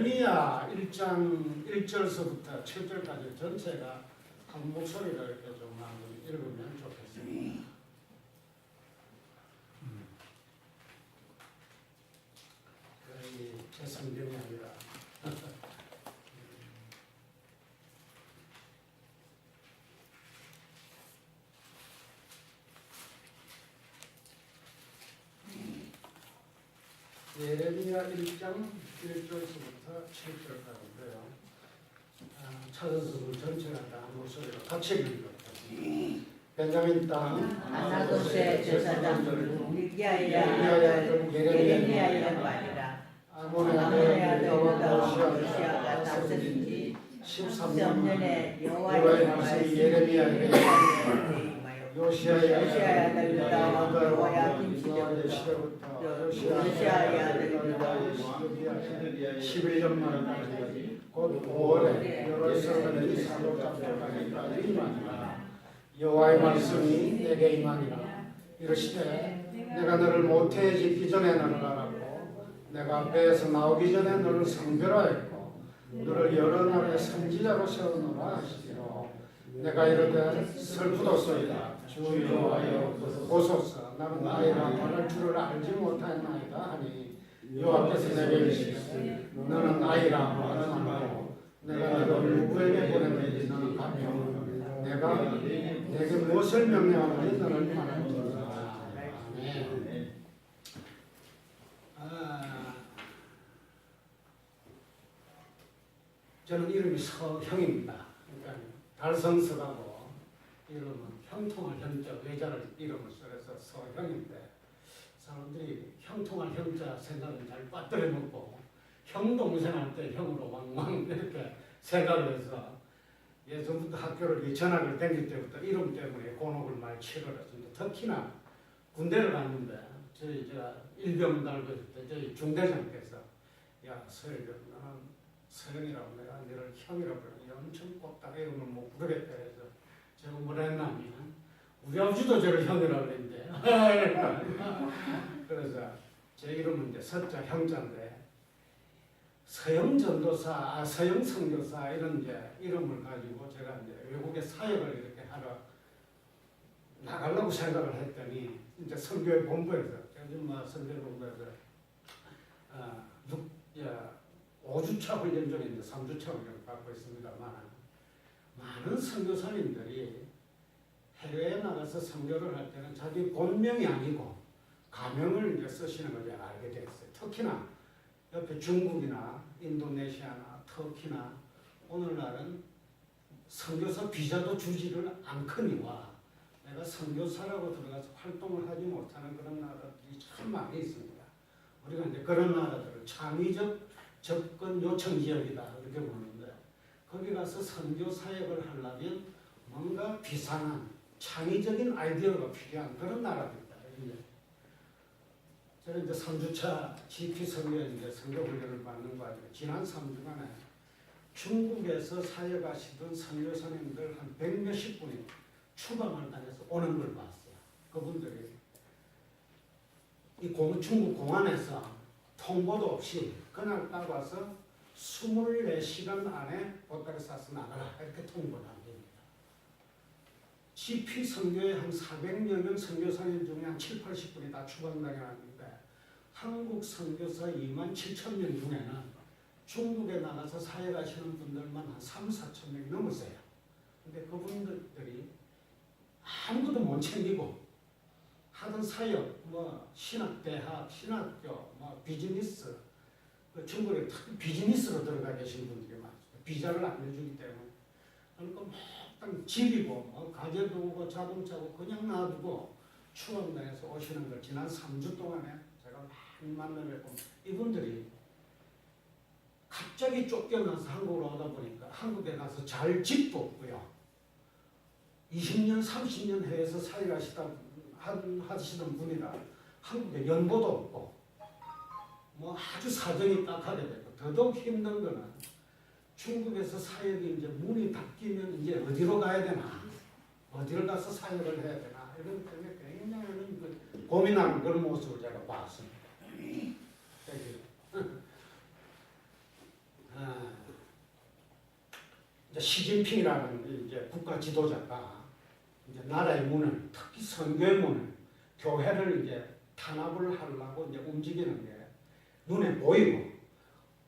예레미야 1장 1절서부터 7절까지 전체가 한 목소리를 이렇게 좀 한번 읽으면 좋겠습니다. 제 성경이 아니라 예레미야 1장 1절서부터 7절까지인데요. 찾아서 전체가 다 한 목소리로 같이 읽어보겠습니다. 베냐민 땅 아나도스의 제사장들 미디아야 예레미야가 아니라 아몬의 아들 요시아가 다스린 지 13년에 여호와의 말씀이 예레미야에게 요시아의 아들 유다와 여호야김 시대부터 요시아의 아들 유다의 시대에 11년 만에 곧 5월에 여호와의 사로잡혀가니까 이만이라 여호와의 말씀이 내게 임하니라. 이르시되 내가 너를 모태에 짓기 전에 너를 알았고 내가 배에서 나오기 전에 너를 성별하였고 너를 여러 나라의 선지자로 세우노라 하시기로 내가 이르되 슬프도소이다. 주 여호와여 보소서 나는 아이라 말할 줄을 알지 못하였나이다 하니 여호와께서 내게 이르시되 너는 아이라 말하지 말고 내가 너를 누구에게 보내는지 너는 가며 내가 내게 무엇을 명령하는지 너를 말하리라. 아멘. 저는 이름이 서형입니다. 그러니까 달성서하고 이름은 형통할 형자 외자를 이름을 써서 서형인데 사람들이 형통할 형자 생각은 잘 빠뜨려 먹고 형 동생할 때 형으로 왕왕 이렇게 생각을 해서 예전부터 학교를 전학을 다닐 때부터 이름 때문에 곤혹을 많이 치러렸습니다. 특히나 군대를 갔는데 제가 일병 달고 있을 때 저희 중대장께서 야 서영이 나는 서영이라고 내가 너를 형이라고 그러니 엄청 꼽다가 이름을 못 부르겠다 해서 제가 뭐라 했냐면 우리 아버지도 저를 형이라고 그랬는데 그래서 제 이름은 이제 서자 형자인데 서영 전도사, 서영 선교사 이런 이제 이름을 가지고 제가 이제 외국에 사역을 이렇게 하러 나가려고 생각을 했더니 이제 선교회 본부에서 요즘 선교회 본부에서 5주차 훈련 중에 이제 3주차 훈련을 받고 있습니다만 많은 선교사님들이 해외에 나가서 선교를 할 때는 자기 본명이 아니고 가명을 이제 쓰시는 걸 제가 알게 됐어요. 특히나 옆에 중국이나 인도네시아나 터키나 오늘날은 선교사 비자도 주지를 않거니와 내가 선교사라고 들어가서 활동을 하지 못하는 그런 나라들이 참 많이 있습니다. 우리가 이제 그런 나라들을 창의적 접근 요청 지역이다 이렇게 보는데 거기 가서 선교 사역을 하려면 뭔가 비상한 창의적인 아이디어가 필요한 그런 나라들이다. 저는 이제 3주차 GP 선교에 선교 훈련을 받는 거 아니에요. 지난 3주간에 중국에서 사역하시던 선교사님들 한 100몇십 분이 추방을 다녀서 오는 걸 봤어요. 그분들이 이 중국 공안에서 통보도 없이 그날 딱 와서 24시간 안에 보따리 싸서 나가라 이렇게 통보를 한 겁니다. GP 선교에 한 400여 명 선교사님 중에 한 7, 80분이 다 추방당했는데 한국 선교사 2만 7천 명 중에는 중국에 나가서 사역하시는 분들만 한 3, 4천 명이 넘었어요. 근데 그분들이 아무것도 못 챙기고 하던 사역, 신학대학, 신학교, 비즈니스, 중국에 특히 비즈니스로 들어가 계신 분들이 많습니다. 비자를 안 내주기 때문에. 그러니까 막 집이고, 가재도고, 자동차고 그냥 놔두고 추원당해서 오시는 걸 지난 3주 동안에 제가 많이 만나뵙고 이분들이 갑자기 쫓겨나서 한국으로 오다 보니까 한국에 가서 잘 집도 없고요. 20년, 30년 해외에서 하시던 분이라 한국에 연고도 없고 아주 사정이 딱하게 되고 더더욱 힘든 거는 중국에서 사역이 이제 문이 닫히면 이제 어디로 가야 되나 어디를 가서 사역을 해야 되나 이런 때문에 굉장히 고민하는 그런 모습을 제가 봤습니다. 이제 시진핑이라는 이제 국가 지도자가 이제 나라의 문을, 특히 선교의 문을, 교회를 이제 탄압을 하려고 이제 움직이는 게 눈에 보이고,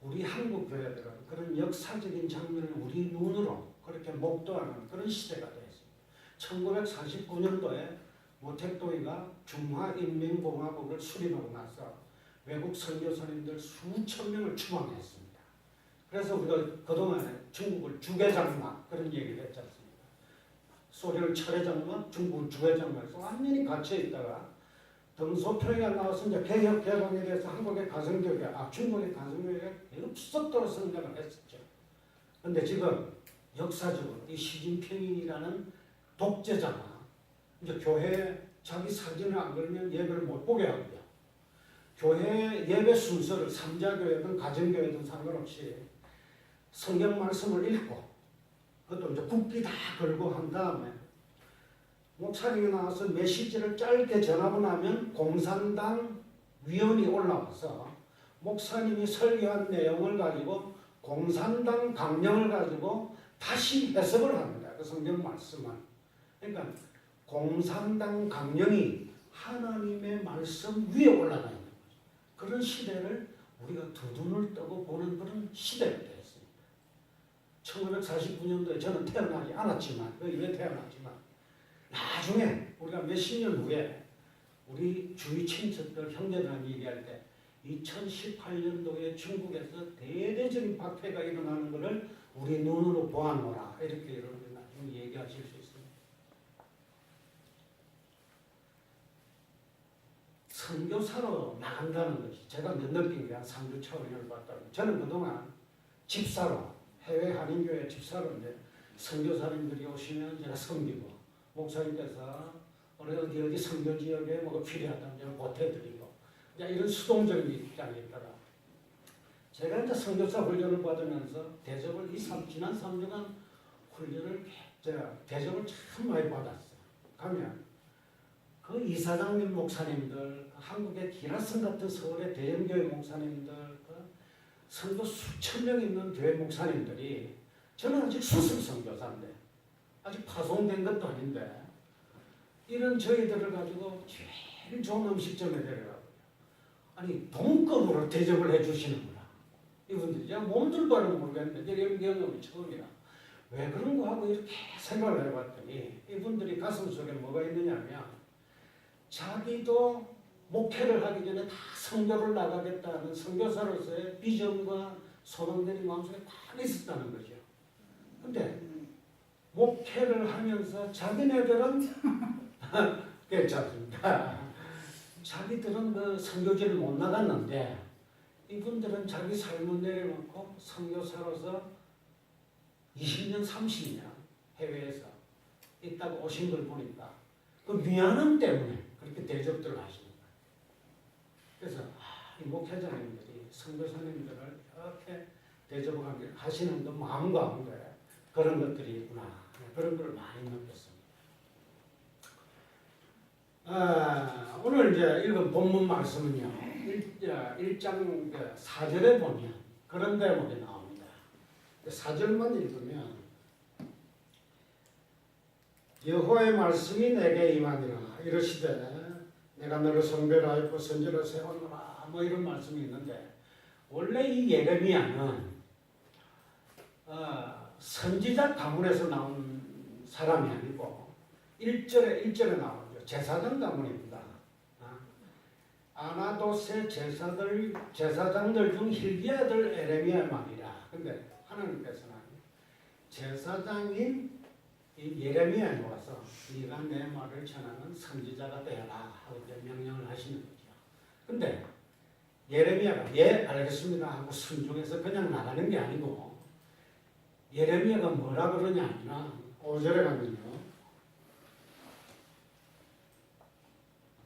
우리 한국 교회들은 그런 역사적인 장면을 우리 눈으로 그렇게 목도하는 그런 시대가 되었습니다. 1949년도에 모택도이가 중화인민공화국을 수립하고 나서 외국 선교사님들 수천 명을 추방했습니다. 그래서 우리가 그동안에 중국을 주계장막 그런 얘기를 했지 않습니까? 소련을 철회장막, 중국을 주계장막에서 완전히 갇혀 있다가 등소평이가 나와서 이제 개혁 개방에 대해서 한국의 가성교육에, 중국의 가성교육에 급속도로 성장을 했었죠. 그런데 지금 역사적으로 이 시진핑이라는 독재자가 이제 교회에 자기 사진을 안 걸면 예배를 못 보게 하고요. 교회 예배 순서를 삼자교회든 가정교회든 상관없이 성경 말씀을 읽고, 그것도 이제 국기 다 걸고 한 다음에 목사님이 나와서 메시지를 짧게 전하고 나면 공산당 위원이 올라와서 목사님이 설교한 내용을 가지고 공산당 강령을 가지고 다시 해석을 합니다. 그 성경 말씀을. 그러니까 공산당 강령이 하나님의 말씀 위에 올라가 있는 거죠. 그런 시대를 우리가 두 눈을 뜨고 보는 그런 시대가 되었습니다. 1949년도에 저는 태어나지 않았지만, 그 이후에 태어났지만, 나중에 우리가 몇십 년 후에 우리 주위 친척들, 형제들한테 얘기할 때 2018년도에 중국에서 대대적인 박해가 일어나는 것을 우리 눈으로 보아노라, 이렇게 여러분들 나중에 얘기하실 수 있습니다. 선교사로 나간다는 것이 제가 느낀 게 한 3주 차원을 봤다고. 저는 그동안 집사로, 해외 한인교회 집사로인데 선교사님들이 오시면 제가 섬기고, 목사님께서 어디 선교 지역에 뭐가 필요하다면 제가 보태드리고, 이런 수동적인 입장이 있더라. 제가 이제 선교사 훈련을 받으면서 대접을 지난 3주간 훈련을 제가 대접을 참 많이 받았어요. 가면 그 이사장님 목사님들, 한국의 기라성 같은 서울의 대형교회 목사님들, 그 선교 수천 명 있는 교회 목사님들이, 저는 아직 수습 선교사인데 아직 파송된 것도 아닌데 이런 저희들을 가지고 제일 좋은 음식점에 데려가고요. 아니 동급으로 대접을 해주시는구나. 이분들이 제가 몸둘 바는 모르겠는데 이런 경험이 처음이라 왜 그런가 하고 이렇게 생각을 해봤더니, 이분들이 가슴 속에 뭐가 있느냐면 자기도 목회를 하기 전에 다 선교를 나가겠다는 선교사로서의 비전과 소망들이 마음속에 다 있었다는 거죠. 근데 목회를 하면서 자기네들은 괜찮습니다. 자기들은 그 선교지를 못 나갔는데 이분들은 자기 삶을 내려놓고 선교사로서 20년, 30년 해외에서 있다가 오신 걸 보니까 그 미안함 때문에 그렇게 대접들을 하시는 거예요. 그래서 이 목회자님들이 선교사님들을 이렇게 대접을 하시는 그 마음 가운데 그런 것들이 있구나, 그런 걸 많이 느꼈습니다. 오늘 이제 읽은 본문 말씀은요, 1장 4절에 보면 그런 대목이 나옵니다. 4절만 읽으면 여호와의 말씀이 내게 임하니라 이르시되 내가 너를 성별하였고 선지로 세웠노라, 뭐 이런 말씀이 있는데, 원래 이 예레미야는 선지자 가문에서 나온 사람이 아니고 1절에 나오죠. 제사장 가문입니다. 아나돗의 제사장들 중 hil기야 아들 에레미야의 말이라. 근데 하나님께서는 제사장인 이 예레미야에 와서 네가 내 말을 전하는 선지자가 되어라 하고 이제 명령을 하시는 거죠. 근데 예레미야가 예 알겠습니다 하고 순종해서 그냥 나가는 게 아니고, 예레미야가 뭐라 그러냐 하면 5절에 가면요,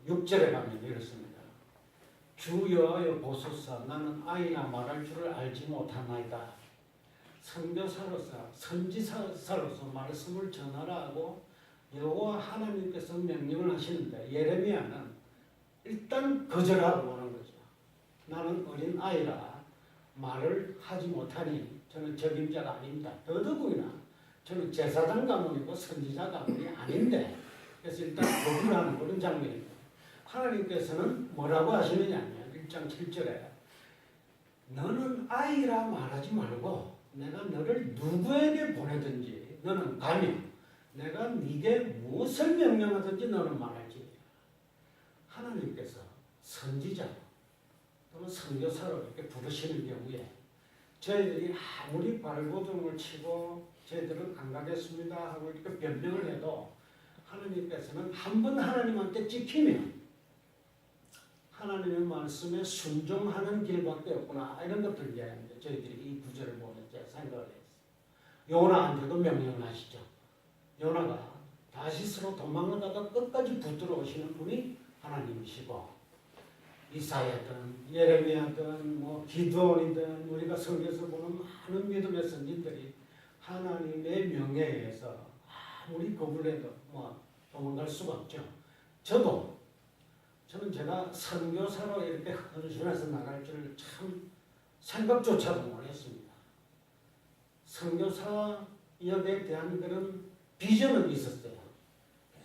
6절에 가면 이렇습니다. 주 여호와여 보소서, 나는 아이나 말할 줄을 알지 못하나이다. 선교사로서 선지사로서 말씀을 전하라 하고 여호와 하나님께서 명령을 하시는데, 예레미야는 일단 거절하고 오는 거죠. 나는 어린 아이라 말을 하지 못하니 저는 적임자가 아닙니다. 더더군이나 저는 제사장 가문이고 선지자 가문이 아닌데, 그래서 일단 거부하는 그런 장면입니다. 하나님께서는 뭐라고 하시느냐 하면 1장 7절에 너는 아이라 말하지 말고 내가 너를 누구에게 보내든지 너는 가며 내가 네게 무엇을 명령하든지 너는 말할지. 하나님께서 선지자 또는 선교사로 이렇게 부르시는 경우에 저희들이 아무리 발버둥을 치고 저희들은 안 가겠습니다 하고 이렇게 변명을 해도 하나님께서는 한 번 하나님한테 찍히면 하나님의 말씀에 순종하는 길밖에 없구나 이런 것들 이제 저희들이 이 구절을 보면 이제 생각을 했어요. 요나한테도 명령을 하시죠. 요나가 다시스로 도망가다가 끝까지 붙들어 오시는 분이 하나님이시고 이사야든 예레미야든 뭐 기드온이든 우리가 성경에서 보는 많은 믿음의 선지들이 하나님의 명예에 의해서 아무리 거부해도 뭐 도망갈 수가 없죠. 저는 제가 선교사로 이렇게 헌신해서 나갈 줄을 참 생각조차도 못했습니다. 선교사 역에 대한 그런 비전은 있었어요.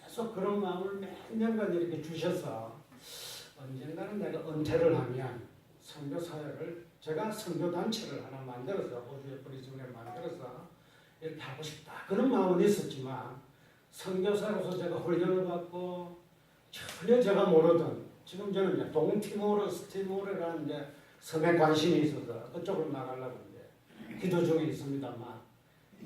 계속 그런 마음을 몇 년간 이렇게 주셔서 언젠가는 내가 은퇴를 하면 선교사역을 제가 선교단체를 하나 만들어서 호주의 브리즈번에 만들어서 이렇게 하고 싶다. 그런 마음은 있었지만 선교사로서 제가 훈련을 받고 전혀 제가 모르던 지금 저는 이제 동티모르라는 이제 섬에 관심이 있어서 그쪽으로 나가려고 이제 기도 중에 있습니다만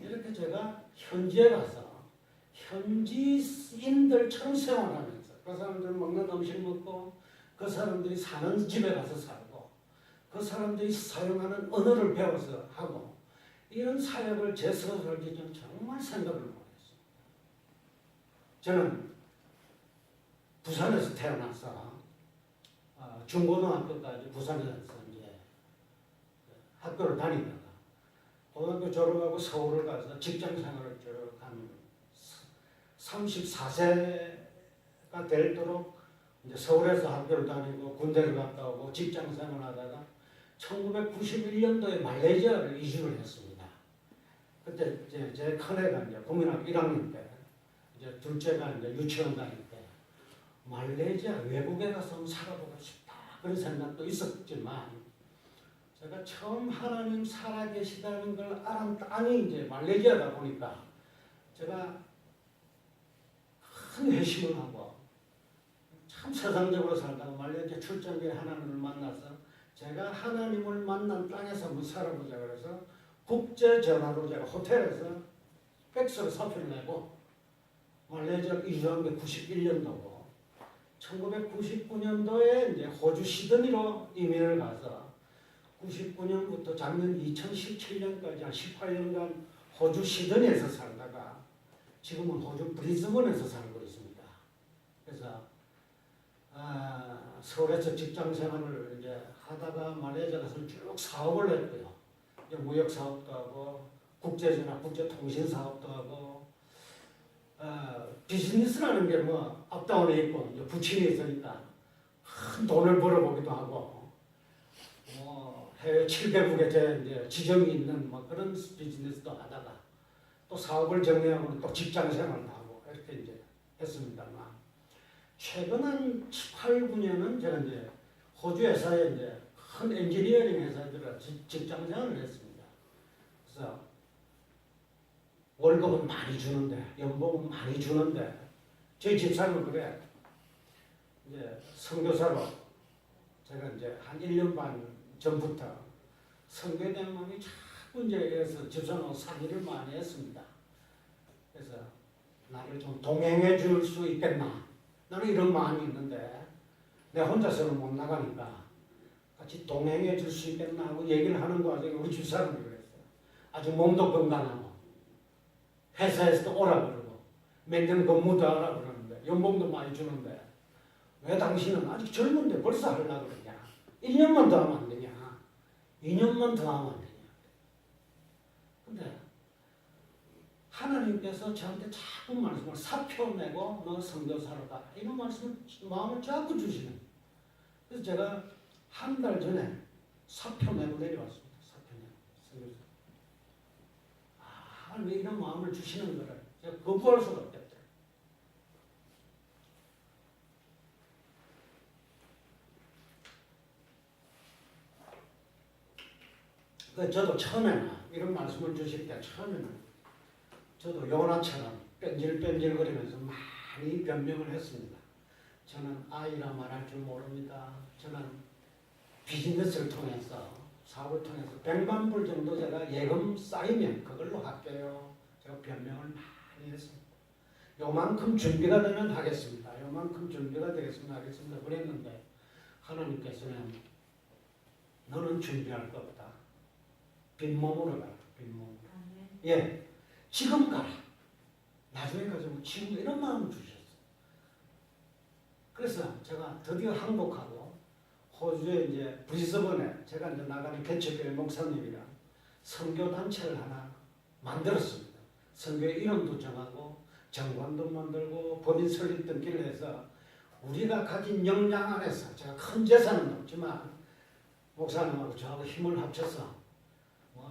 이렇게 제가 현지에 가서 현지인들처럼 생활하면서 그 사람들 먹는 음식 먹고 그 사람들이 사는 집에 가서 살고 그 사람들이 사용하는 언어를 배워서 하고 이런 사역을 제 스스로 할 때 저는 정말 생각을 못했습니다. 저는 부산에서 태어나서 중고등학교까지 부산에서 이제 학교를 다니다가 고등학교 졸업하고 서울을 가서 직장 생활을 쭉 한 34세가 되도록 이제 서울에서 학교를 다니고 군대를 갔다 오고 직장 생활하다가 1991년도에 말레이시아를 이주를 했습니다. 그때 이제 제 큰애가 이제 국민학교 1학년 때, 이제 둘째가 이제 유치원 다닐 때 말레이시아 외국에 가서 살아보고 싶다 그런 생각도 있었지만 제가 처음 하나님 살아계시다는 걸 알은 땅이 이제 말레이시아다 보니까 제가 큰 회심을 하고 참 세상적으로 살다가 말레이시아 출장기에 하나님을 만나서 제가 하나님을 만난 땅에서 한번 살아보자 그래서 국제전화로 제가 호텔에서 팩스로 사표를 내고 말레이시아 이주한 게 91년도고 1999년도에 이제 호주 시드니로 이민을 가서 99년부터 작년 2017년까지 한 18년간 호주 시드니에서 살다가 지금은 호주 브리즈번에서 살고 있습니다. 그래서 서울에서 직장 생활을 이제 하다가 말레이시아 가서 쭉 사업을 했고요. 무역 사업도 하고 국제전화, 국제통신 사업도 하고 비즈니스라는 게 뭐 업다운에 있고 이제 부침이 있으니까 큰 돈을 벌어보기도 하고 해외 7개국에 제 이제 지점이 있는 뭐 그런 비즈니스도 하다가 또 사업을 정리하고는 또 직장 생활도 하고 이렇게 이제 했습니다만 최근 한 8, 9년은 제가 이제 호주 회사에 이제 큰 엔지니어링 회사에 들어 직장 생활을 했습니다. 그래서 월급은 많이 주는데 연봉은 많이 주는데 저희 집사람은 그래. 이제 선교사로 제가 이제 한 1년 반 전부터 선교에 대한 마음이 자꾸 이제 그래서 집사람하고 상의를 많이 했습니다. 그래서 나를 좀 동행해 줄 수 있겠나? 나는 이런 마음이 있는데 내가 혼자서는 못 나가니까 같이 동행해 줄 수 있겠나 하고 얘기를 하는 과정에 우리 집사람이 그랬어요. 아주 몸도 건강하고 회사에서도 오라 그러고 몇 년 근무도 하라 그러는데 연봉도 많이 주는데 왜 당신은 아직 젊은데 벌써 하려고 그러냐? 1년만 더 하면 안 되냐? 2년만 더 하면 안 되냐? 근데 하나님께서 저한테 자꾸 말씀을 사표 내고 너 선교사로 가 이런 말씀을 마음을 자꾸 주시는 거예요. 그래서 제가 한 달 전에 사표 내고 내려왔습니다. 사표 내고 선교사. 하나님이 이런 마음을 주시는 것을 제가 거부할 수가 없겠다. 저도 처음에는 이런 말씀을 주실 때 처음에는 저도 요나처럼 뺀질뺀질거리면서 많이 변명을 했습니다. 저는 아이라 말할 줄 모릅니다. 저는 비즈니스를 통해서 사업을 통해서 100만 불 정도 제가 예금 쌓이면 그걸로 할게요. 제가 변명을 많이 했습니다. 요만큼 준비가 되면 하겠습니다. 요만큼 준비가 되겠습니다. 하겠습니다. 그랬는데 하나님께서는 너는 준비할 거 없다. 빈몸으로 가라. 빈몸으로. 예, 지금 가라. 나중에 가지고 지금 이런 마음을 주셨어요. 그래서 제가 드디어 항복하고 호주에 이제 브리스번에 제가 이제 나가는 개척교회 목사님이랑 선교단체를 하나 만들었습니다. 선교의 이름도 정하고 정관도 만들고 법인 설립 등기를 해서 우리가 가진 역량 안에서 제가 큰 재산은 없지만 목사님하고 저하고 힘을 합쳐서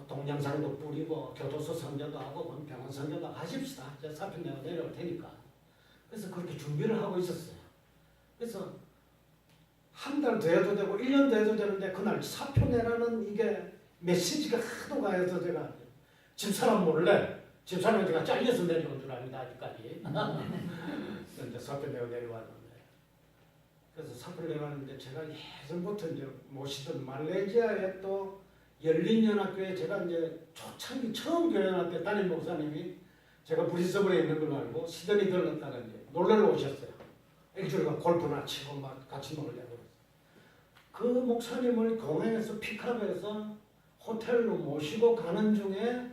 동영상도 뿌리고 교도소 선교도 하고 병원 선교도 하십시다. 제가 사표 내고 내려올 테니까. 그래서 그렇게 준비를 하고 있었어요. 그래서 한 달 더 해도 되고 1년 더 해도 되는데 그날 사표 내라는 이게 메시지가 하도 가해서 제가 집사람 몰래 집사람 제가 잘려서 내려온 줄 압니다. 아직까지. 이제 사표 내고 내려왔는데 그래서 사표를 내왔는데 제가 예전부터 이제 모시던 말레이시아에 또 열린연합교회 제가 이제 초창기 처음 교회할 때 담임 목사님이 제가 브리스번에 있는 걸 알고 시드니 들렀다가 이제 놀러를 오셨어요. 일주일간 골프나 치고 막 같이 놀려고. 그 목사님을 공항에서 픽업해서 호텔로 모시고 가는 중에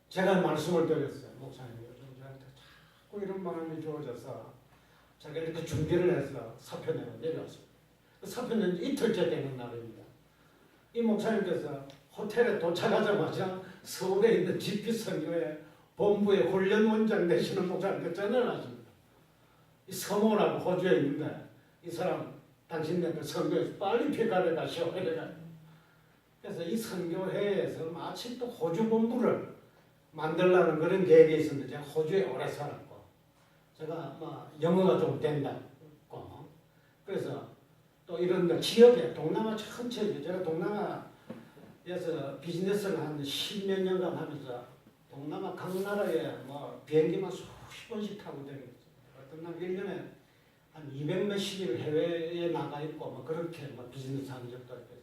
제가 말씀을 드렸어요. 목사님 요즘 저한테 자꾸 이런 마음이 주어져서 제가 이렇게 준비를 해서 사표 내고 내려왔습니다. 그 사표 낸 지 이틀째 되는 날입니다. 이 목사님께서 호텔에 도착하자마자 서울에 있는 GP선교회 본부의 훈련원장 되시는 목사님께 전화를 하십니다. 이 서모라고 호주에 있는데 이 사람 당신네들 선교에서 빨리 피가를 가시오. 그래서 이 선교회에서 마침 또 호주 본부를 만들라는 그런 계획이 있었는데 제가 호주에 오래 살았고 제가 영어가 좀 된다고 그래서 또 이런 지역에 동남아 전체 제가 동남아에서 비즈니스를 한 10몇 년간 하면서 동남아 각 나라에 비행기만 수십 번씩 타고 다녔어요. 어떤 날 1년에 한 200몇십일 해외에 나가 있고 그렇게 비즈니스 하는 적도 있고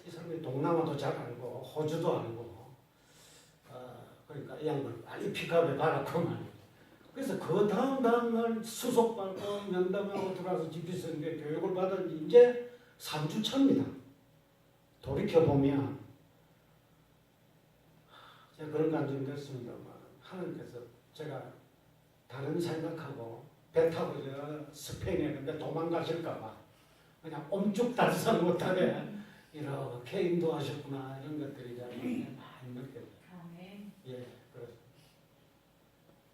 이 사람이 동남아도 잘 알고 호주도 알고 그러니까 이 양반 빨리 픽업에 가라고 말이에요. 그래서 그 다음날 수속받고 면담하고 들어와서 GP선교회 교육을 받은 지 이제 3주 차입니다. 돌이켜보면 제가 그런 감정이 됐습니다만 하나님께서 제가 다른 생각하고 배 타고 스페인에 있는데 도망가실까봐 그냥 옴죽달싹 못하게 이렇게 인도하셨구나 이런 것들이 많이 느껴져요. 예, 그래서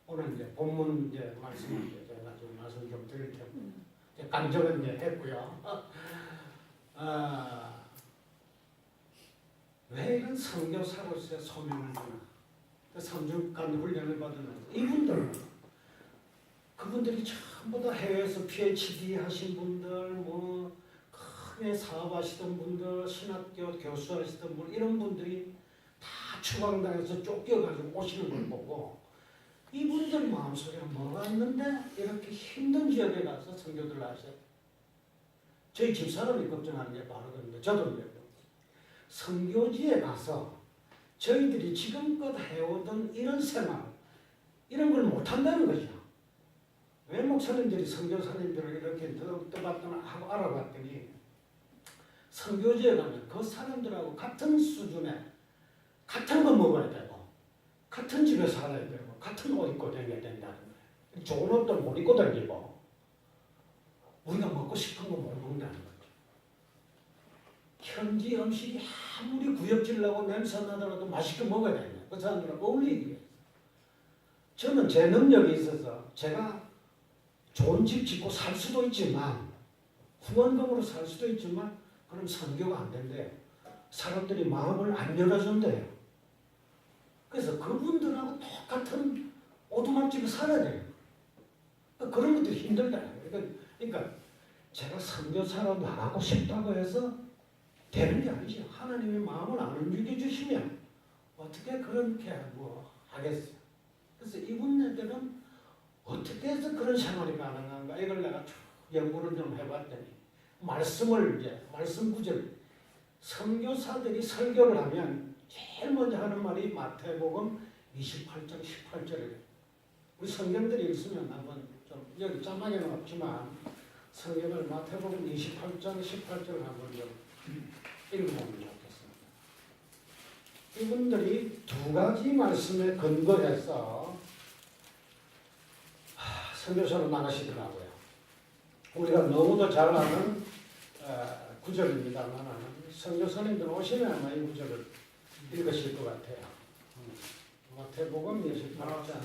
오늘 이제 본문 이제 말씀을 제가 좀 말씀 좀 드릴 텐데 감정은 이제 했고요. 왜 이런 선교사로서의 소명을 주나? 3주간 훈련을 받으면서 그분들이 전부 다 해외에서 PhD 하신 분들, 크게 사업하시던 분들, 신학교 교수하시던 분 이런 분들이 다 추방당해서 쫓겨가지고 오시는 걸 보고 이분들 마음속에 뭐가 있는데 이렇게 힘든 지역에 가서 선교들을 하셔요. 저희 집사람이 걱정하는 게 바로 그런데 저도 이제 선교지에 가서 저희들이 지금껏 해오던 이런 생활 이런 걸 못한다는 거죠. 왜 목사님들이 선교사님들을 이렇게 떠봤더나 하고 알아봤더니 선교지에 가면 그 사람들하고 같은 수준에 같은 거 먹어야 되고 같은 집에 살아야 되고 같은 옷 입고 다녀야 된다는 거예요. 좋은 옷도 못 입고 다니고 우리가 먹고 싶은 거 못 먹는다는 거죠. 현지 음식이 아무리 구역질나고 냄새 나더라도 맛있게 먹어야 되는 그 사람들하고 어울리기 위해서. 저는 제 능력이 있어서 제가 좋은 집 짓고 살 수도 있지만 후원금으로 살 수도 있지만 그럼 선교가 안 된대요. 사람들이 마음을 안 열어준대요. 그래서 그분들하고 똑같은 오두막집에 살아야 돼요. 그런 것들이 힘들다. 그러니까 제가 선교사로 나가고 싶다고 해서 되는 게 아니죠. 하나님의 마음을 안 움직여 주시면 어떻게 그렇게 뭐 하겠어요. 그래서 이분들은 어떻게 해서 그런 생활이 가능한가 이걸 내가 쭉 연구를 좀 해봤더니 말씀을 이제 말씀 구절 선교사들이 설교를 하면 제일 먼저 하는 말이 마태복음 28장 18절이에요. 우리 성경들이 있으면 한번 좀 여기 짬막에는 없지만 성경을 마태복음 28장 18절을 한번 좀 읽어보면 좋겠습니다. 이분들이 두 가지 말씀에 근거해서 선교사로 나가시더라고요. 우리가 너무도 잘 아는 구절입니다만 선교사님들 오시면 아마 이 구절을 읽으실 것 같아요. 마태복음 28장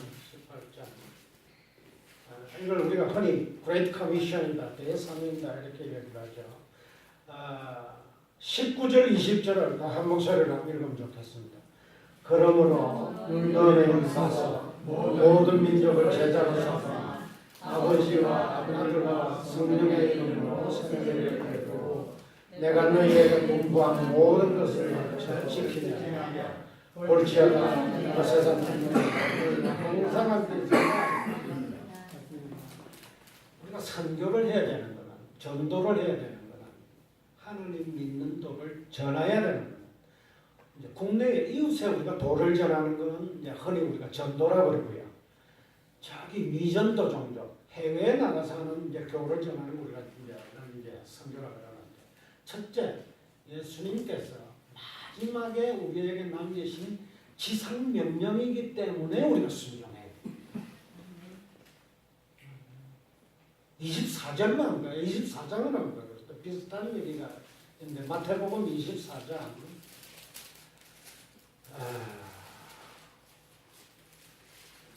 이걸 우리가 흔히 Great Commission이다, 대사명이다 이렇게 얘기를 하죠. 19절, 20절을 다 한 목소리로 읽으면 좋겠습니다. 그러므로 너희는 가서 모든 민족을 제자로 삼아 아버지와 아들과 성령의 이름으로 세례를 베푸고 내가 너희에게 공부한 모든 것을 지키냐 볼지어다 내가 세상 천년에 항상 함께 있으리라. 우리가 선교를 해야 되는 거는 전도를 해야 되는 거는 하나님 믿는 도를 전해야 되는 거는 이제 국내에 이웃에 우리가 도를 전하는 거는 이제 흔히 우리가 전도라고 그러고요. 자기 미전도 종족 해외에 나가서 하는 이제 교를 전하는 우리가 이제 선교라고 그러는데 첫째 예수님께서 마지막에 우리에게 남기신 지상 명령이기 때문에 우리가 순종해요. 24절만 한 거예요. 24장을 한 거예요. 또 비슷한 얘기가 있는데 마태복음 24장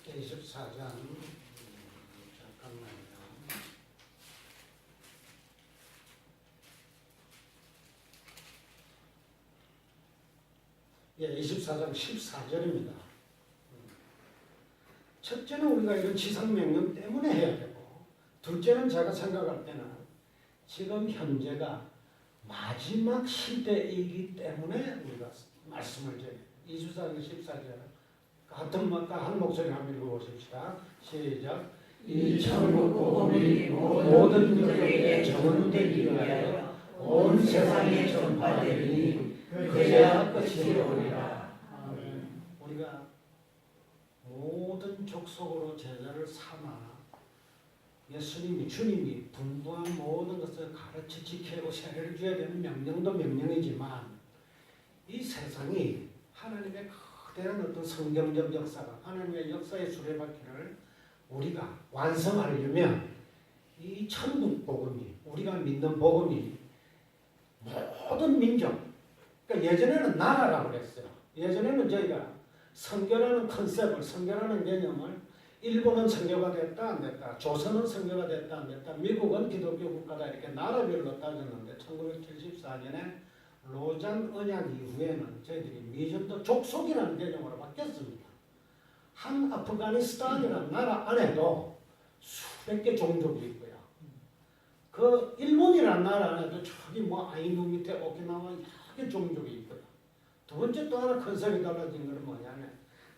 24장 잠깐만요. 예, 24장 14절입니다. 첫째는 우리가 이런 지상명령 때문에 해야 되고 둘째는 제가 생각할 때는 지금 현재가 마지막 시대이기 때문에 우리가 말씀을 드려요. 24장 14절 같은 한 목소리 한번 읽어보십시다. 시작. 이 천국 복음이 모든 민족에게 전되기 위하여 온 세상에 전파되리니 그제야 끝이 오리라. 우리가 모든 족속으로 제자를 삼아 예수님이 주님이 분부한 모든 것을 가르쳐 지키고 세례를 줘야 되는 명령도 명령이지만 이 세상이 하나님의 거대한 어떤 성경적 역사가 하나님의 역사의 수레바퀴를 우리가 완성하려면 이 천국 복음이 우리가 믿는 복음이 모든 민족 그러니까 예전에는 나라라고 그랬어요. 예전에는 저희가 선교라는 컨셉을 선교라는 개념을 일본은 선교가 됐다 안 됐다 조선은 선교가 됐다 안 됐다 미국은 기독교 국가다 이렇게 나라별로 따졌는데 1974년에 로잔 언약 이후에는 저희들이 미전도 족속이라는 개념으로 바뀌었습니다. 한 아프가니스탄이라는 나라 안에도 수백 개 종족이 있고요. 그 일본이라는 나라 안에도 저기 뭐 아이누 밑에 오키나와 여러 개 종족이 있고요. 두 번째 또 하나 컨셉이 달라진 것은 뭐냐면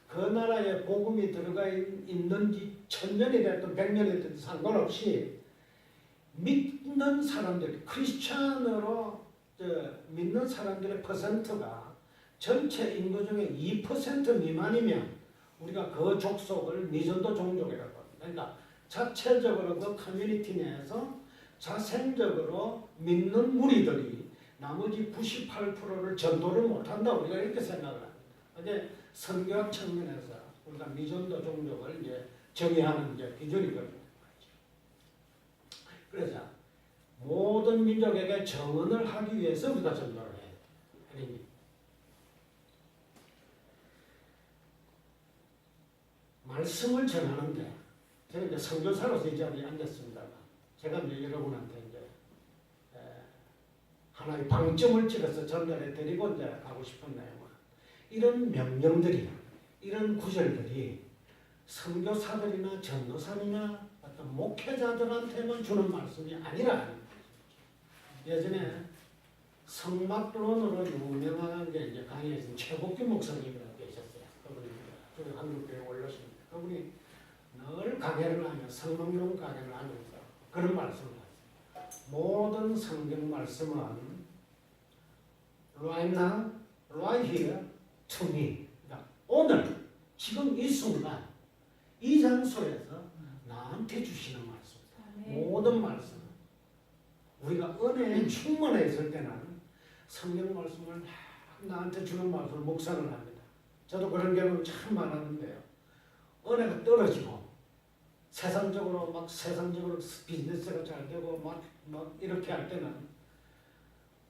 그 나라에 복음이 들어가 있는지 1000년이 됐든 100년이 됐든 상관없이 믿는 사람들, 크리스찬으로 믿는 사람들의 퍼센트가 전체 인구 중에 2% 미만이면 우리가 그 족속을 미전도 종족이라고 합니다. 그러니까 자체적으로 그 커뮤니티 내에서 자생적으로 믿는 무리들이 나머지 98%를 전도를 못한다 우리가 이렇게 생각을 합니다. 근데 선교학 측면에서 우리가 미전도 종족을 이제 정의하는 이제 기준이거든요. 그래서 모든 민족에게 정언을 하기 위해서 우리가 전도를 해요. 말씀을 전하는데 제가 이제 선교사로서 이 자리에 앉았습니다만 제가 이제 여러분한테 이제 하나의 방점을 찍어서 전달해 드리고 이제 가고 싶은 내용은 이런 명령들이 이런 구절들이 선교사들이나 전도사님이나 어떤 목회자들한테만 주는 말씀이 아니라 예전에 성막론으로 유명한 게 이제 강의에서 최복규 목사님이라고 계셨어요. 그분이 한국교회 올렸습니다. 그분이 늘 강의를 하며 성막론 강의를 하면서 그런 말씀을 하셨어요. 모든 성경 말씀은 right now, right here, to me. 그러니까 오늘, 지금 이 순간, 이 장소에서 나한테 주시는 말씀. 모든 말씀. 우리가 은혜에 충만해 있을 때는 성경 말씀을 나한테 주는 말씀을 묵상을 합니다. 저도 그런 경우 참 많았는데요. 은혜가 떨어지고 세상적으로 비즈니스가 잘 되고 막 이렇게 할 때는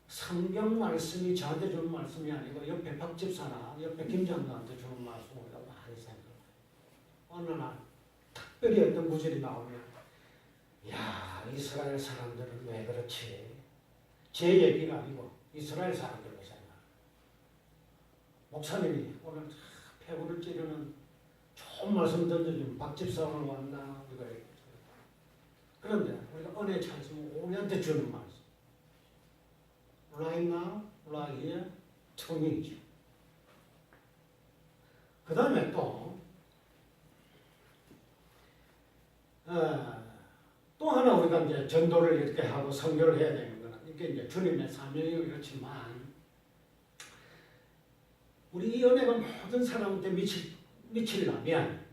성경 말씀이 저한테 주는 말씀이 아니고 옆에 박 집사나 옆에 김 장로한테 주는 말씀을 많이 생각해요. 어느 날 특별히 어떤 구절이 나오면 야, 이스라엘 사람들은 왜 그렇지? 제 얘기가 아니고 이스라엘 사람들로 생각. 목사님이 오늘 폐부를 찌르는 좋은 말씀 던져주면 박 집사 오늘 왔나? 이거 그런데 우리가 은혜 찬송 우리한테 주는 말씀. Right now, right here, to me. 그 다음에 또 하나 우리가 이제 전도를 이렇게 하고 선교를 해야 되는 거는 이게 이제 주님의 사명이고 이렇지만 우리 이 은혜가 모든 사람한테 미치려면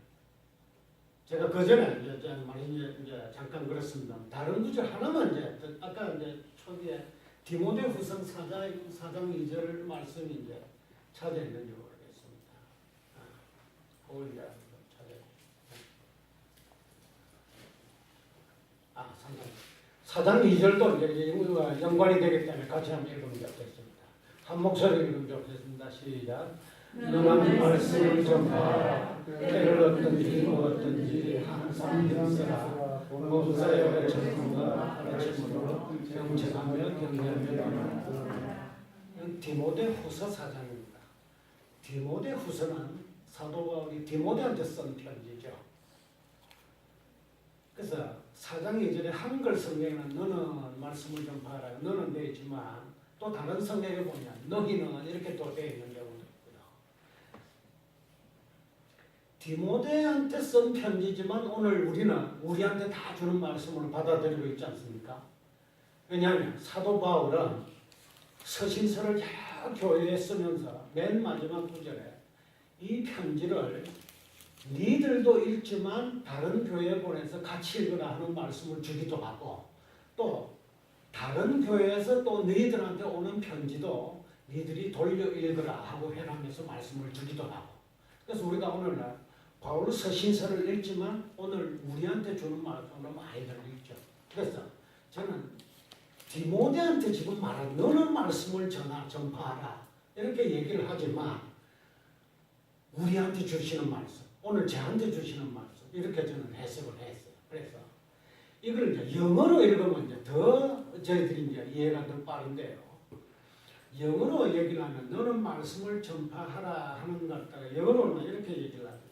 제가 그 전에 이제 잠깐 그랬습니다. 다른 구절 하나만 이제 아까 이제 초기에 디모데후서 4장 2절 말씀이 이제 찾아 있는지 모르겠습니다. 그걸 이제 찾아. 4장 2절도 이제 연관이 되기 때문에 같이 한번 읽으면 좋겠습니다. 한 목소리 읽으면 좋겠습니다. 시작. 너는 말씀을 전파하라. 때를 얻든지 먹었든지 항상 힘쓰라. 모두사역의 전통과 가르침으로 경책하며 격려하며 디모데후서 4장입니다. 디모데후서는 사도 바울이 디모데한테 쓴 편지죠. 그래서 4장 2절에 한글 성경에는 너는 말씀을 전파하라. 너는 되어 있지만 또 다른 성경에 보면 너희는 이렇게 또 되어 있는 경우도 있고요. 디모데한테 쓴 편지지만 오늘 우리는 우리한테 다 주는 말씀을 받아들이고 있지 않습니까? 왜냐하면 사도 바울은 서신서를 다 교회에 쓰면서 맨 마지막 구절에 이 편지를 니들도 읽지만 다른 교회에 보내서 같이 읽으라 하는 말씀을 주기도 하고 또 다른 교회에서 또 너희들한테 오는 편지도 니들이 돌려 읽으라 하고 해라면서 말씀을 주기도 하고 그래서 우리가 오늘날 바울 서신서를 읽지만 오늘 우리한테 주는 말씀을 많이들 읽죠. 그래서 저는 디모데한테 지금 말한 너는 말씀을 전파하라 이렇게 얘기를 하지만 우리한테 주시는 말씀 오늘 저한테 주시는 말씀 이렇게 저는 해석을 했어요. 그래서 이걸 이제 영어로 읽으면 이제 더 저희들이 이제 이해가 더 빠른데요. 영어로 얘기를 하면 너는 말씀을 전파하라 하는 것 같다가 영어로는 이렇게 얘기를 합니다.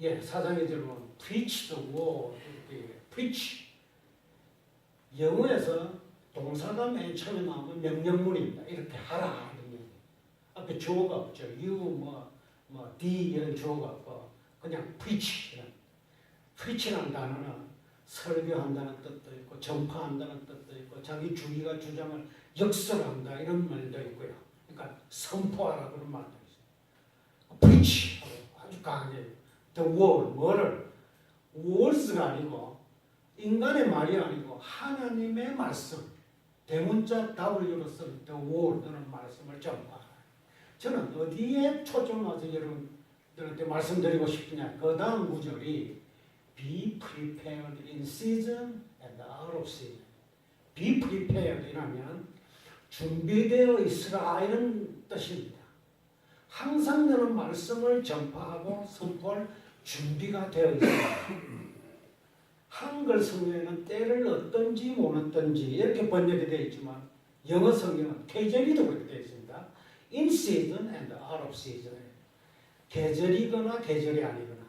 예, 4장에 들어보면 preach the word, preach. 영어에서 동사가 맨 처음에 나오면 명령문입니다. 이렇게 하라. 앞에 주어가 없죠. you, the 이런 주어가 없고 그냥 preach. preach라는 단어는 설교한다는 뜻도 있고 전파한다는 뜻도 있고 자기 주의가 주장을 역설한다 이런 말도 있고요. 그러니까 선포하라 그런 말도 있어요. preach 아주 강하게 the word 뭐를 words가 아니고 인간의 말이 아니고 하나님의 말씀 대문자 W로 쓴 the word라는 말씀을 전파. 저는 어디에 초점을 여러분들한테 말씀드리고 싶으냐. 그 다음 구절이 Be prepared in season and out of season. Be prepared이라면 준비되어 있으라 이런 뜻입니다. 항상 너는 말씀을 전파하고 선포할 준비가 되어 있습니다. 한글 성경에는 때를 얻든지 못 얻든지 이렇게 번역이 되어 있지만 영어 성경은 KJV도 그렇게 되어 있습니다. in season and out of season. 계절이거나 계절이 아니거나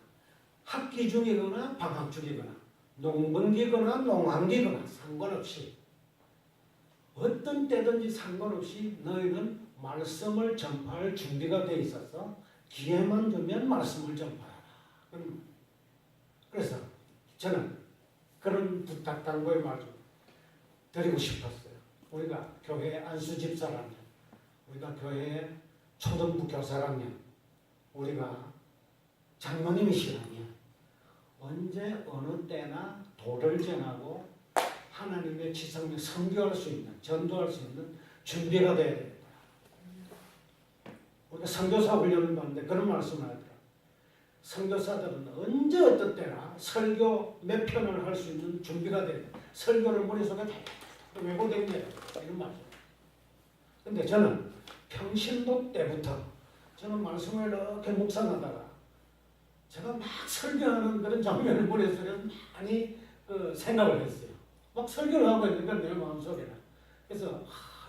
학기 중이거나 방학 중이거나 농번기거나 농한기거나 상관없이 어떤 때든지 상관없이 너희는 말씀을 전파할 준비가 돼 있어서 기회만 되면 말씀을 전파하라. 그래서 저는 그런 부탁 당부의 말을 드리고 싶었어요. 우리가 교회 안수 집사라면, 우리가 교회 초등부 교사라면, 우리가 장로님이시라면 언제 어느 때나 도를 전하고 하나님의 지성에 선교할 수 있는, 전도할 수 있는 준비가 되어야 됩니다. 우리가 선교사 훈련을 받는데 그런 말씀을 하더라고요. 선교사들은 언제 어떤 때나 설교 몇 편을 할 수 있는 준비가 돼요. 설교를 머릿속에 다 외고된 게 이런 말이에요. 근데 저는 평신도 때부터 저는 말씀을 이렇게 묵상하다가 제가 막 설교하는 그런 장면을 머릿속에 많이 생각을 했어요. 막 설교를 하고 있는 건 내 마음속에는. 그래서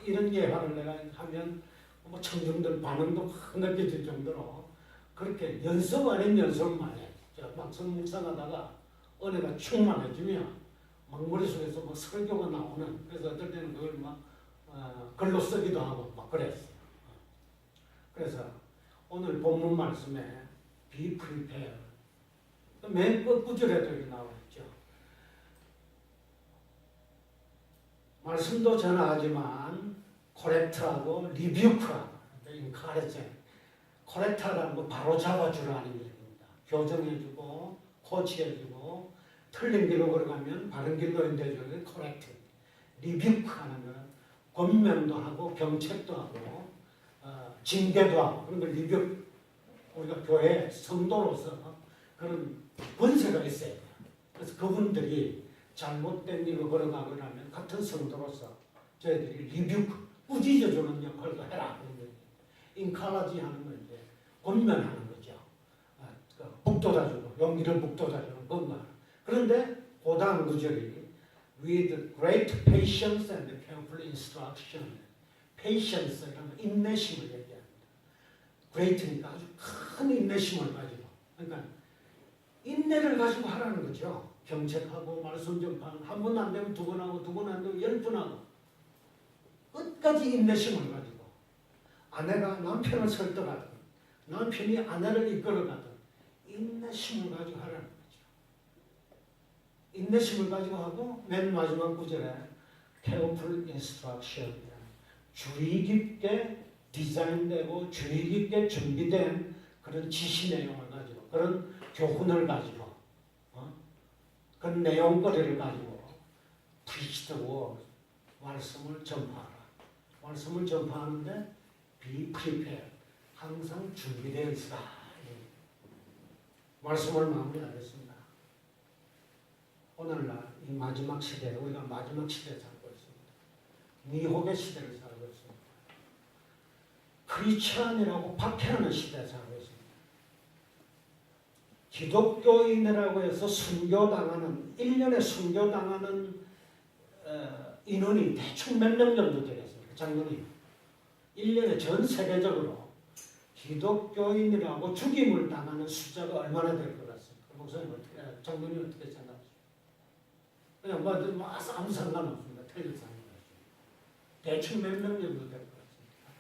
이런 예화를 내가 하면 뭐 청중들 반응도 확 느껴질 정도로 그렇게 연습 아닌 연습만 해. 제가 막상 묵상하다가 은혜가 충만해지면 막 머릿속에서 막 설교가 나오는, 그래서 어떨 때는 그걸 막 글로 쓰기도 하고 막 그랬어요. 그래서 오늘 본문 말씀에 be prepared. 맨 끝구절에도 이렇게 나와 있죠. 말씀도 전하지만 코렉트하고 리뷰크하고 가르쳐. 코렉트라는 거 바로 잡아주라는 얘기입니다. 교정해주고 코치해주고 틀린 길로 걸어가면 바른 길로 인도해주는 코렉트. 리뷰크하는 거는 권면도 하고 병책도 하고 징계도 하고 그런 걸 리뷰. 우리가 교회 성도로서 그런 권세가 있어야 돼요. 그래서 그분들이 잘못된 길로 걸어가고 나면 같은 성도로서 저희들이 리뷰, 꾸짖어주는 역할도 해라. 인카라지 하는 건 이제 권면하는 거죠. 북돋아주고 용기를 북돋아주는 건강. 그런데 그 다음 구절이 with great patience and careful instruction. patience 이라는 인내심을 얘기합니다. great니까 아주 큰 인내심을 가지고. 그러니까 인내를 가지고 하라는 거죠. 경책하고 말씀 전파는 한 번 안 되면 두 번 하고 두 번 안 되면 10번 하고 끝까지 인내심을 가지고 아내가 남편을 설득하든 남편이 아내를 이끌어가든 인내심을 가지고 하라는 거죠. 인내심을 가지고 하고 맨 마지막 구절에 careful instruction, 주의 깊게 디자인되고 주의 깊게 준비된 그런 지시 내용을 가지고 그런 교훈을 가지고 그런 내용거리를 가지고 preach the word, 말씀을 전파하라. 말씀을 전파하는데 be prepared, 항상 준비되어 있으라. 말씀을 마무리하겠습니다. 오늘날 이 마지막 시대에 우리가 마지막 시대에 살고 있습니다. 미혹의 시대를 살고 있습니다. 크리스찬이라고 박해하는 시대에 살고 있습니다. 기독교인이라고 해서 순교당하는 1년에 순교당하는 인원이 대충 몇 명 정도 되겠습니까? 작년에 1년에 전 세계적으로 기독교인이라고 죽임을 당하는 숫자가 얼마나 될 것 같습니까? 목사님 어떻게, 장로님 어떻게 생각하십니까? 그냥 뭐 아무 상관없습니다. 틀릴 상관없습니다. 대충 몇 명 정도 될 것 같습니다.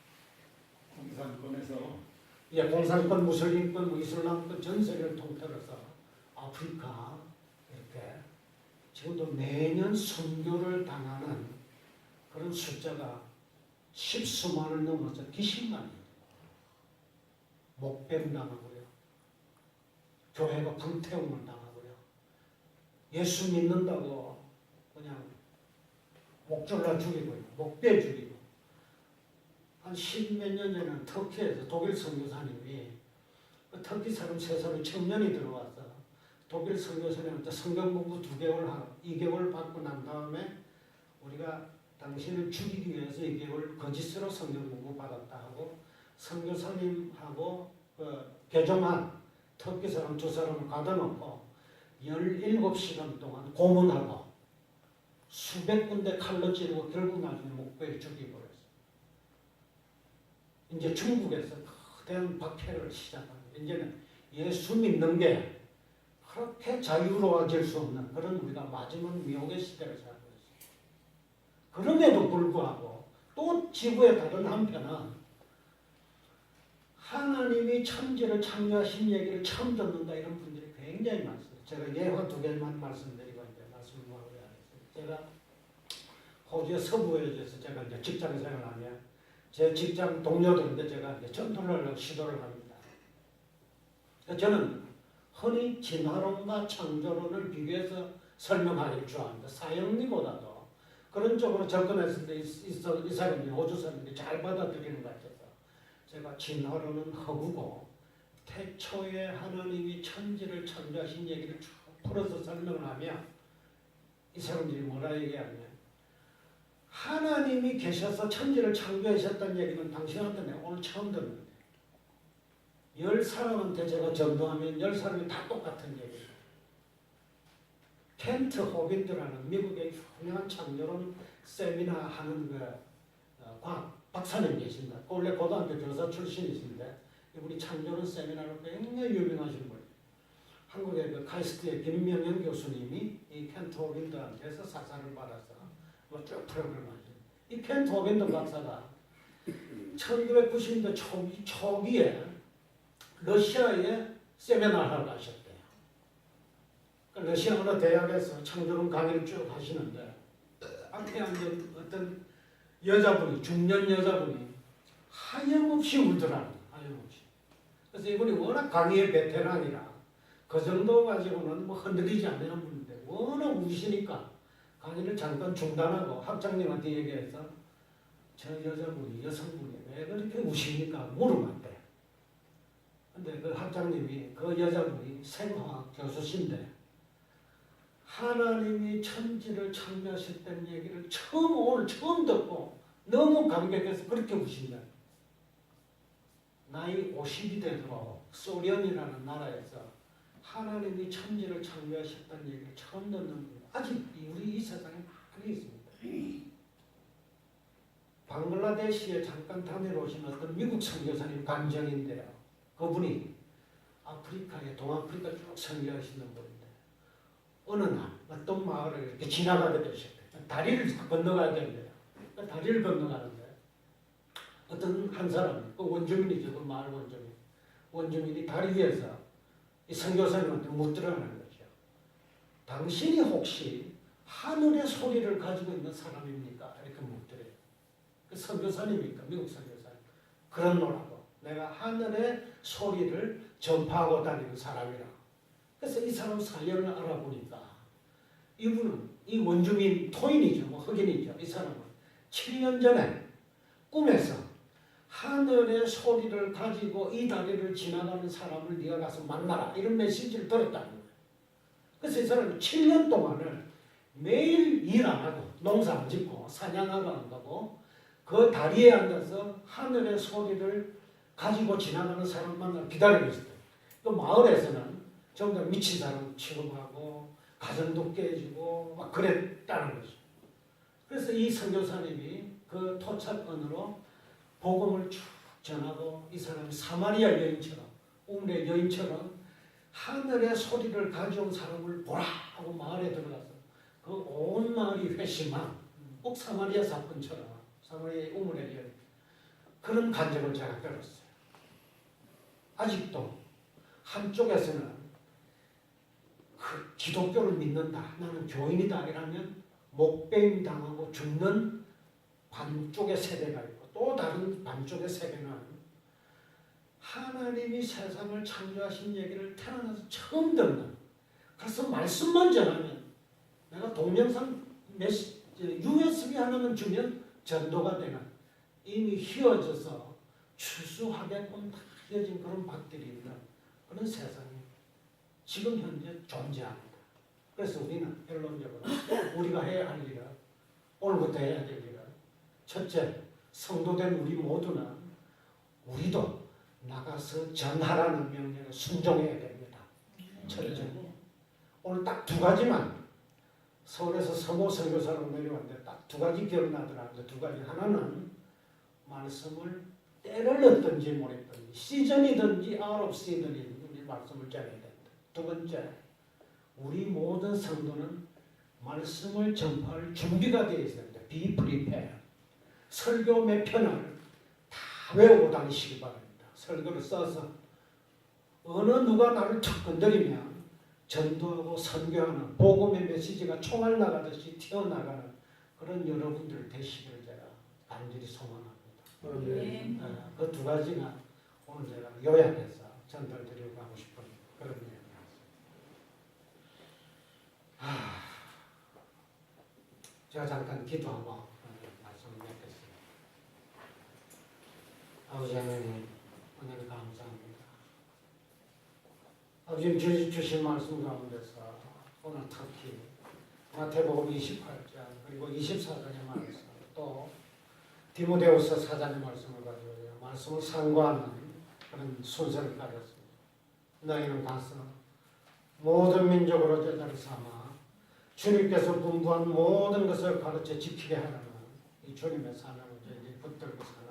공산권에서 예, 공산권, 무슬림권, 뭐 이슬람권 전 세계를 통틀어서 아프리카 이렇게 지금도 매년 순교를 당하는 그런 숫자가 10수만을 넘어서 기신만이에요. 목뱀 당하고요. 교회가 불태움을 당하고요. 예수 믿는다고 그냥 목졸라 죽이고요. 목배 죽이고. 한 10몇 년 전에는 터키에서 독일 선교사님이 터키 사람 3사람이 청년이 들어와서 독일 선교사님한테 성경 공부 2개월 받고 난 다음에 우리가 당신을 죽이기 위해서 2개월 거짓으로 성경 공부 받았다 하고 선교사님하고 개종한 터키 사람 2사람을 가둬놓고 17시간 동안 고문하고 수백 군데 칼로 찌르고 결국 나중에 목배에 죽이고 이제 중국에서 거대한 박해를 시작합니다. 이제는 예수 믿는 게 그렇게 자유로워질 수 없는 그런 우리가 마지막 미혹의 시대를 살고 있습니다. 그럼에도 불구하고 또 지구의 다른 한편은 하나님이 천지를 창조하신 얘기를 처음 듣는다 이런 분들이 굉장히 많습니다. 제가 예화 2개만 말씀드리고 이제 말씀을 마무리하겠습니다. 제가 호주의 서부에서 제가 이제 직장 생활하면 제 직장 동료들인데 제가 이제 전도를 하려고 시도를 합니다. 저는 흔히 진화론과 창조론을 비교해서 설명하기를 좋아합니다. 사형리보다도 그런 쪽으로 접근했을 때 이 사람이 호주 사람들이 잘 받아들이는 것 같아서 제가 진화론은 허구고 태초에 하나님이 천지를 창조하신 얘기를 쭉 풀어서 설명을 하면 이 사람들이 뭐라 얘기하냐면 하나님이 계셔서 천지를 창조하셨다는 얘기는 당신한테 내가 오늘 처음 듣는데 10사람한테 제가 전도하면 10사람이 다 똑같은 얘기예요. 켄트 호빈드라는 미국의 유명한 창조론 세미나 하는 과학 박사님 계십니다. 원래 고등학교 교사 출신이신데 이분이 창조론 세미나로 굉장히 유명하신 분이에요. 한국의 그 카이스트의 김명현 교수님이 이 켄트 호빈드한테서 사사를 받아서 쭉 프로그램을 하죠. 이 켄트 호빈드 박사가 1990년대 초기에 러시아에 세미나를 하셨대요. 러시아 어느 대학에서 창조론 강의를 쭉 하시는데 앞에 앉은 어떤 여자분이 중년 여자분이 하염없이 울더라고요. 하염없이. 그래서 이분이 워낙 강의의 베테랑이라 그 정도 가지고는 뭐 흔들리지 않는 분인데 워낙 우시니까 강의를 잠깐 중단하고 학장님한테 얘기해서 저 여자분이 여성분이 왜 그렇게 우십니까? 물어봤대. 근데 그 학장님이 그 여자분이 생화학 교수신데 하나님이 천지를 창조하셨다는 얘기를 오늘 처음 듣고 너무 감격해서 그렇게 우신다. 나이 50이 되도록 소련이라는 나라에서 하나님이 천지를 창조하셨다는 얘기를 처음 듣는 분 아직 우리 이 세상에 많이 있습니다. 방글라데시에 잠깐 다녀오신 어떤 미국 선교사님 간정인데요. 그분이 아프리카에 동아프리카 쭉 선교하시는 분인데 어느 날 어떤 마을을 이렇게 지나가게 되셨대요. 다리를 건너가야 된대요. 다리를 건너가는데 어떤 한 사람, 그 원주민이죠. 그 마을 원주민이 다리 위에서 이 선교사님한테 묻더라는 거죠. 당신이 혹시 하늘의 소리를 가지고 있는 사람입니까? 이렇게 묻더래요. 그 선교사님입니까? 미국 선교사님. 그런 노라고. 내가 하늘의 소리를 전파하고 다니는 사람이라. 그래서 이 사람 사연을 알아보니까 이분은 이 원주민 토인이죠. 뭐 흑인이죠. 이 사람은 7년 전에 꿈에서 하늘의 소리를 가지고 이 다리를 지나가는 사람을 네가 가서 만나라. 이런 메시지를 들었다는 거예요. 그래서 이 사람은 7년 동안을 매일 일 안 하고 농사 안 짓고 사냥하러 안 가고 그 다리에 앉아서 하늘의 소리를 가지고 지나가는 사람 만나러 기다리고 있었대요. 또 마을에서는 전부 다 미친 사람 취급하고 가정도 깨지고 막 그랬다는 거죠. 그래서 이 선교사님이 그 토착언으로 복음을 쭉 전하고 이 사람이 사마리아 여인처럼 우물의 여인처럼 하늘의 소리를 가져온 사람을 보라 하고 마을에 들어가서 그 온 마을이 회심한 꼭 사마리아 사건처럼 사마리아 우물의 여인 그런 간증을 제가 들었어요. 아직도 한쪽에서는 그 기독교를 믿는다. 나는 교인이다. 이러면 목배임 당하고 죽는 반쪽의 세대가 있고 또 다른 반쪽의 세대는 하나님이 세상을 창조하신 얘기를 태어나서 처음 듣는 그래서 말씀만 전하면 내가 동영상 USB 하나만 주면 전도가 되는 이미 휘어져서 추수하게끔 다 휘어진 그런 밭들이 있는 그런 세상이 지금 현재 존재합니다. 그래서 우리는 결론적으로 우리가 해야 할 일은 오늘부터 해야 될 일은 첫째, 성도된 우리 모두는 우리도 나가서 전하라는 명령에 순종해야 됩니다. 첫째, 오늘 딱 2가지만 서울에서 서모 선교사로 내려왔는데 딱 2가지 기억나더라고요. 2가지. 하나는 말씀을 때를 얻든지 모르든지 시즌이든지 아웃 오브 시즌이든지 말씀을 전해야 된다. 두 번째, 우리 모든 성도는 말씀을 전파할 준비가 되어 있어야 된다. Be prepared. 설교 몇 편을 다 외우고 다니시기 바랍니다. 설교를 써서 어느 누가 나를 툭 건드리면 전도하고 선교하는 복음의 메시지가 총알 나가듯이 튀어나가는 그런 여러분들 되시기를 제가 간절히 소원합니다. 그 두 가지가 오늘 제가 요약해서 전달드리고 하고 싶은 그런 내용이었습니다. 제가 잠깐 기도하고 말씀을 맺겠습니다. 아버지 하나님, 은혜를 감사합니다. 아버지 주신 말씀 가운데서 오늘 특히 마태복음 28장 그리고 24장의 말씀 또 디모데후서 4장의 말씀을 가지고 말씀을 상고하는 그런 순서를 가졌습니다. 너희는 가서 모든 민족으로 제자를 삼아 주님께서 분부한 모든 것을 가르쳐 지키게 하라는 이 주님의 사명을 저희들이 붙들고 사는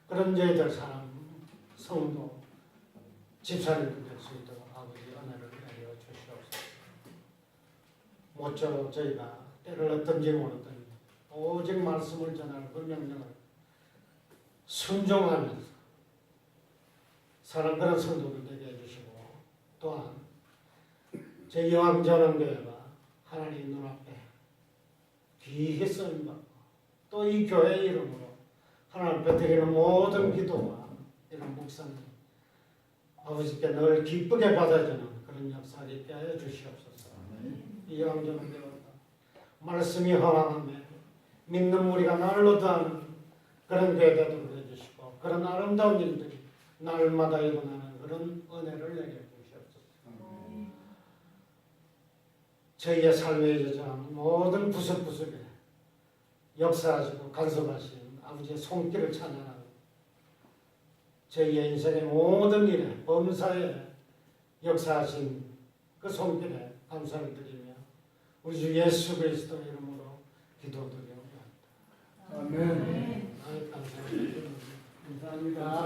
그런 저희들 사람 성도 집사님들 될 수 있도록 아버지 은혜를 내려 주시옵소서. 모쪼록 저희가 때를 어떤지 모르더니 오직 말씀을 전할 그 명령을 순종하면서 사는 그런 성도들 되게 해주시고 또한 제 여왕전원교회가 하나님 눈앞에 귀하게 쓰임받고 또 이 교회 이름으로 하나님 앞에 드리는 모든 기도와 이런 묵상이 아버지께 늘 기쁘게 받아주는 그런 역사를 있게 하여 주시옵소서. 이 여왕전원교회가 말씀이 허락하며 믿는 우리가 날로 더하는 그런 교회 되도록 해주시고 그런 아름다운 일들이 날마다 일어나는 그런 은혜를 내려주시옵소서. 저희의 삶에 저장하는 모든 구석구석에 역사하시고 간섭하신 아버지의 손길을 찬양하고 저희의 인생의 모든 일에 범사에 역사하신 그 손길에 감사를 드리며 우리 주 예수 그리스도 이름으로 기도드리옵나이다. 아멘. 감사합니다.